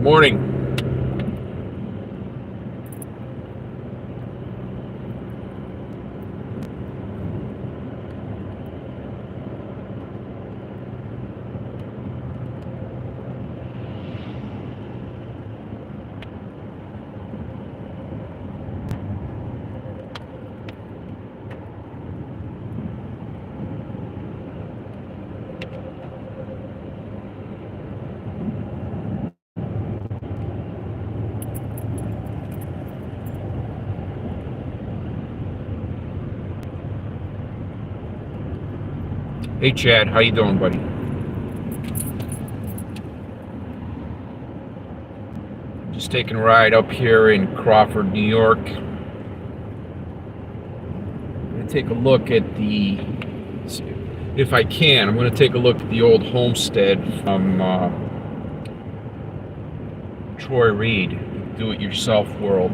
Morning. Hey Chad, how you doing, buddy? Just taking a ride up here in Crawford, New York. I'm going to take a look at if I can, I'm going to take a look at the old homestead from Troy Reed, Do-It-Yourself World.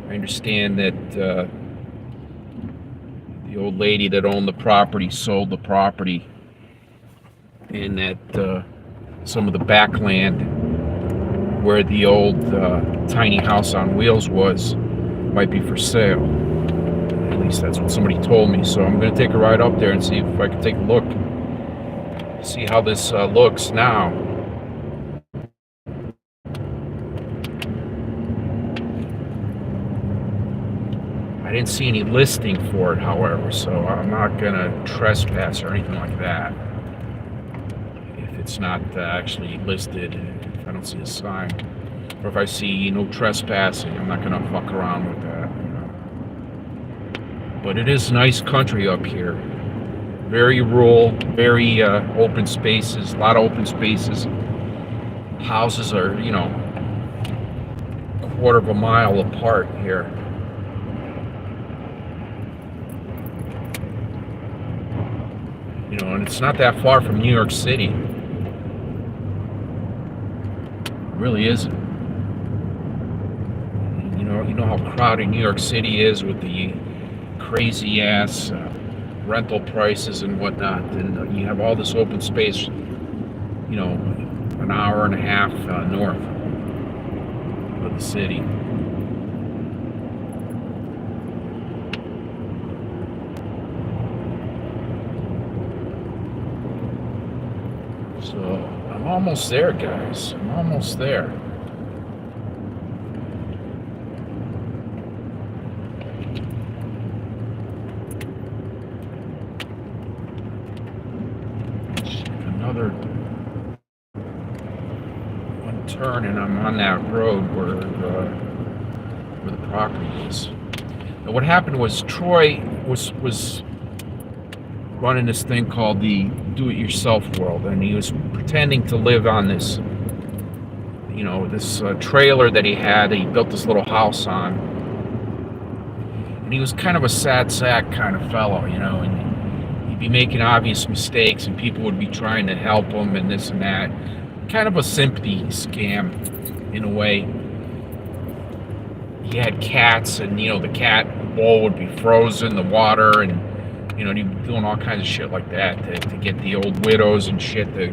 I understand that the old lady that owned the property sold the property, and that some of the backland where the old tiny house on wheels was might be for sale. At least that's what somebody told me. So I'm going to take a ride up there and see if I can take a look, see how this looks now. I didn't see any listing for it, however, so I'm not going to trespass or anything like that. If it's not actually listed, if I don't see a sign, or if I see no trespassing, I'm not going to fuck around with that. But it is nice country up here. Very rural, very open spaces, a lot of open spaces. Houses are, a quarter of a mile apart here. And it's not that far from New York City. It really isn't. You know how crowded New York City is with the crazy ass rental prices and whatnot, and you have all this open space, an hour and a half north of the city. So I'm almost there, guys. I'm almost there. Another one turn, and I'm on that road where the property is. Now, what happened was Troy was running this thing called the Do-It-Yourself World, and he was pretending to live on this, this trailer that he had. He built this little house on, and he was kind of a sad sack kind of fellow, and he'd be making obvious mistakes, and people would be trying to help him and this and that. Kind of a sympathy scam in a way. He had cats, and the cat bowl would be frozen, the water, and he'd be doing all kinds of shit like that to get the old widows and shit to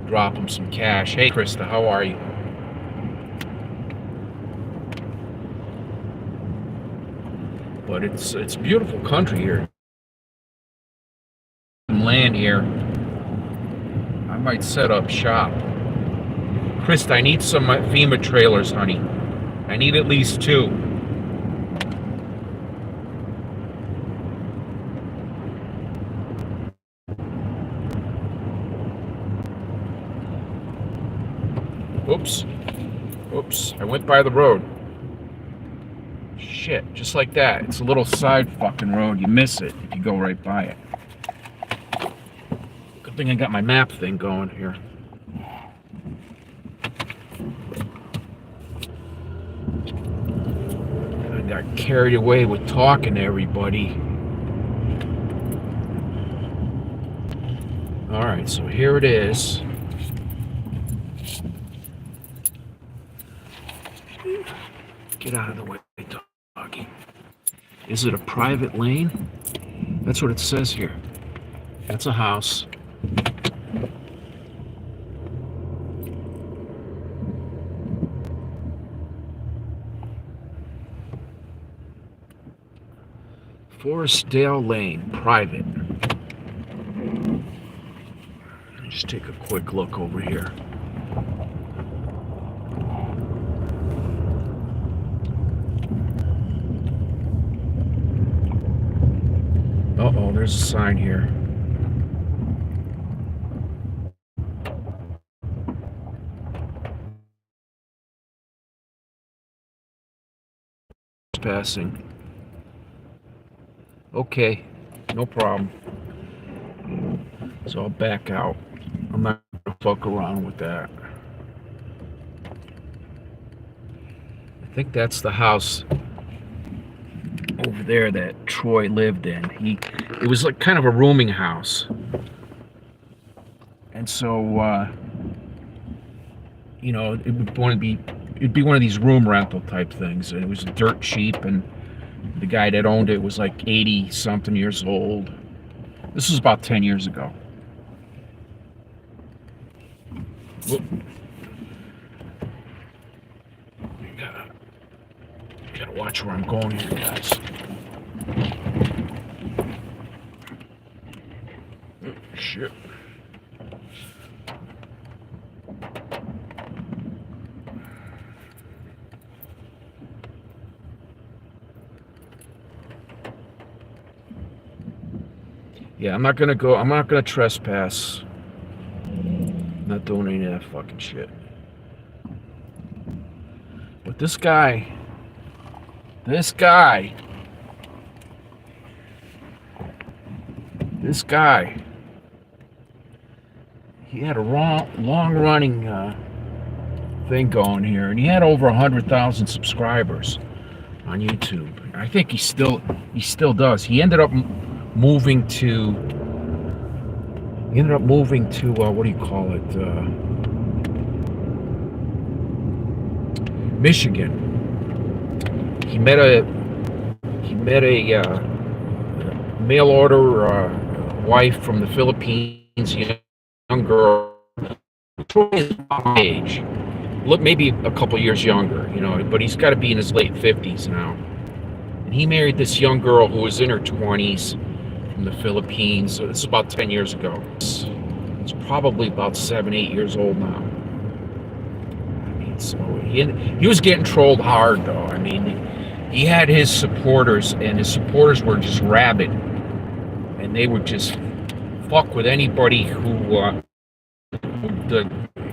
drop him some cash. Hey Krista, how are you? But it's beautiful country here. Some land here. I might set up shop. Krista, I need some FEMA trailers, honey. I need at least 2. Oops, I went by the road. Shit, just like that. It's a little side fucking road. You miss it if you go right by it. Good thing I got my map thing going here. I got carried away with talking to everybody. Alright, so here it is. Get out of the way, doggy. Is it a private lane? That's what it says here. That's a house. Forestdale Lane, private. Just take a quick look over here. Uh-oh, there's a sign here. Passing. Okay, no problem. So I'll back out. I'm not gonna fuck around with that. I think that's the house over there that Troy lived in. It was like kind of a rooming house. And so you know, it'd be one of these room rental type things, and it was dirt cheap, and the guy that owned it was like 80 something years old. This was about 10 years ago. Whoop. Gotta watch where I'm going here, guys. Oh, shit. Yeah, I'm not gonna trespass. I'm not doing any of that fucking shit. But this guy, he had a long-running thing going here, and he had over 100,000 subscribers on YouTube. I think he still does. He ended up moving to what do you call it? Michigan. He met a mail order wife from the Philippines, young girl, my age, look, maybe a couple years younger, but he's got to be in his late 50s now. And he married this young girl who was in her 20s from the Philippines. So this is about 10 years ago. It's probably about 7-8 years old now. I mean, so he was getting trolled hard, though. I mean, he had his supporters, and his supporters were just rabid, and they would just fuck with anybody who would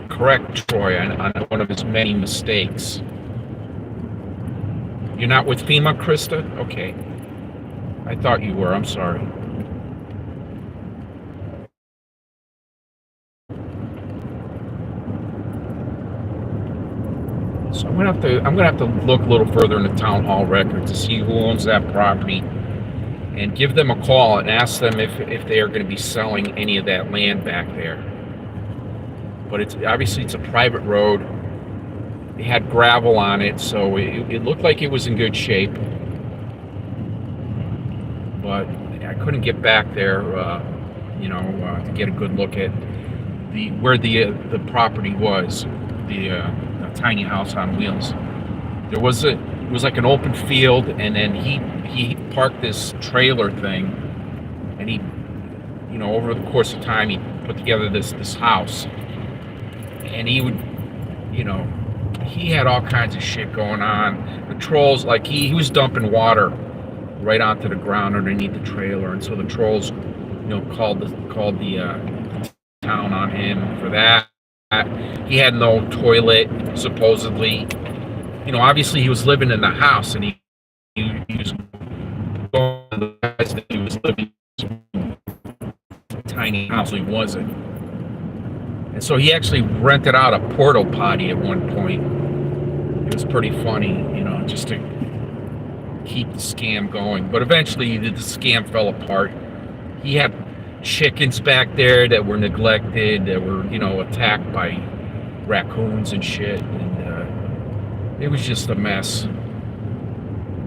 correct Troy on one of his many mistakes. You're not with FEMA, Krista? Okay. I thought you were. I'm sorry. So I'm gonna have to look a little further in the town hall record to see who owns that property, and give them a call and ask them if they are going to be selling any of that land back there. But it's a private road. It had gravel on it, so it looked like it was in good shape. But I couldn't get back there, to get a good look at where the property was, the tiny house on wheels. It was like an open field, and then he parked this trailer thing, and he, over the course of time, he put together this house, and he would, he had all kinds of shit going on. The trolls, like he was dumping water right onto the ground underneath the trailer, and so the trolls, called the town on him for that. He had no toilet, supposedly. Obviously he was living in the house, and he was going to the guys that he was living in a tiny house. He wasn't. And so he actually rented out a porta potty at one point. It was pretty funny, just to keep the scam going. But eventually the scam fell apart. He had chickens back there that were neglected, that were, attacked by raccoons and shit. And it was just a mess.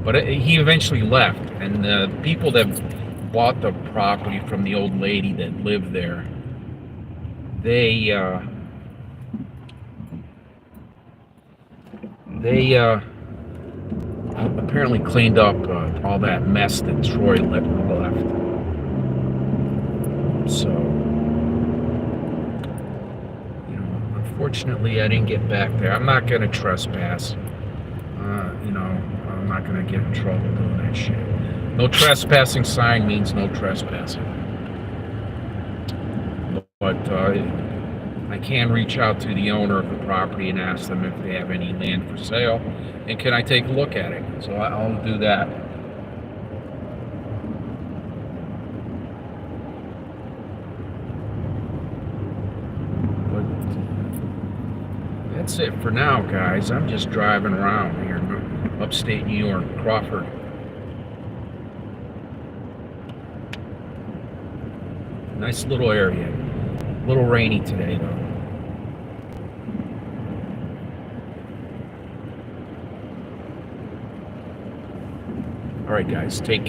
But he eventually left. And the people that bought the property from the old lady that lived there, they apparently cleaned up all that mess that Troy left. So, unfortunately, I didn't get back there. I'm not going to trespass. I'm not going to get in trouble doing that shit. No trespassing sign means no trespassing. But I can reach out to the owner of the property and ask them if they have any land for sale, and can I take a look at it? So I'll do that. But that's it for now, guys. I'm just driving around here in upstate New York, Crawford. Nice little area. A little rainy today, though. All right, guys, take care.